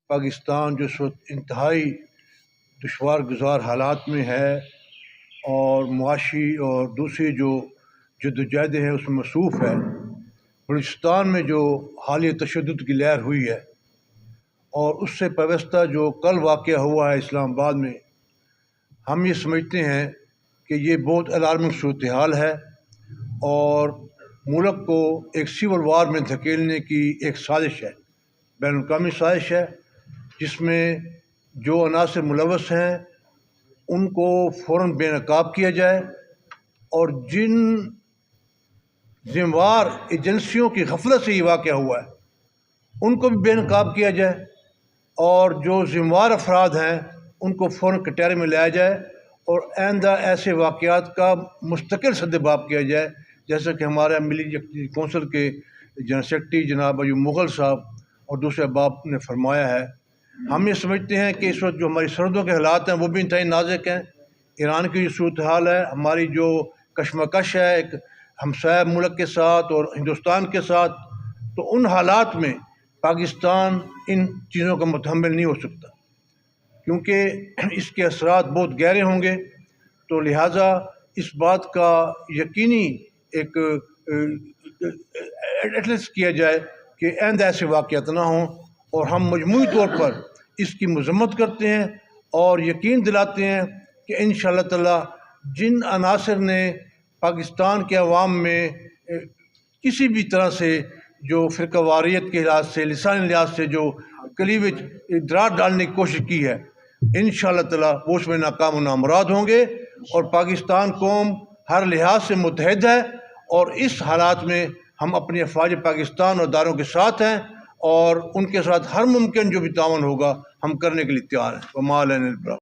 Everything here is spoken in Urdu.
پاکستان جو اس وقت انتہائی دشوار گزار حالات میں ہے اور معاشی اور دوسری جو جدوجہدیں ہیں اس میں مصروف ہے. بلوچستان میں جو حالیہ تشدد کی لہر ہوئی ہے اور اس سے پیوستہ جو کل واقعہ ہوا ہے اسلام آباد میں، ہم یہ سمجھتے ہیں کہ یہ بہت الارمنگ صورتحال ہے اور ملک کو ایک سول وار میں دھکیلنے کی ایک سازش ہے، بین الاقوامی سازش ہے، جس میں جو عناصر ملوث ہیں ان کو فوراً بے نقاب کیا جائے اور جن ذمہ وار ایجنسیوں کی غفلت سے یہ واقعہ ہوا ہے ان کو بھی بے نقاب کیا جائے اور جو ذمہ وار افراد ہیں ان کو فوراً کٹہرے میں لایا جائے اور آئندہ ایسے واقعات کا مستقل سدباب کیا جائے، جیسا کہ ہمارے ملی کونسل کے جنرل سیکرٹری جناب ایوب مغل صاحب اور دوسرے احباب نے فرمایا ہے. ہم یہ سمجھتے ہیں کہ اس وقت جو ہماری سرحدوں کے حالات ہیں وہ بھی انتہائی نازک ہیں. ایران کی جو صورتحال ہے، ہماری جو کشمکش ہے ایک ہمسایہ ملک کے ساتھ اور ہندوستان کے ساتھ، تو ان حالات میں پاکستان ان چیزوں کا متحمل نہیں ہو سکتا کیونکہ اس کے اثرات بہت گہرے ہوں گے. تو لہٰذا اس بات کا یقینی ایک ایٹلس کیا جائے کہ آئندہ ایسے واقعات نہ ہوں، اور ہم مجموعی طور پر اس کی مذمت کرتے ہیں اور یقین دلاتے ہیں کہ انشاءاللہ تعالی جن عناصر نے پاکستان کے عوام میں کسی بھی طرح سے جو فرقہ واریت کے لحاظ سے لسانی لحاظ سے جو کلیوج درار ڈالنے کی کوشش کی ہے، انشاءاللہ تعالی وہ اس میں ناکام و نامراد ہوں گے. اور پاکستان قوم ہر لحاظ سے متحد ہے اور اس حالات میں ہم اپنی افواج پاکستان اور اداروں کے ساتھ ہیں اور ان کے ساتھ ہر ممکن جو بھی تعاون ہوگا ہم کرنے کے لیے تیار ہیں. وما علینا البلاغ.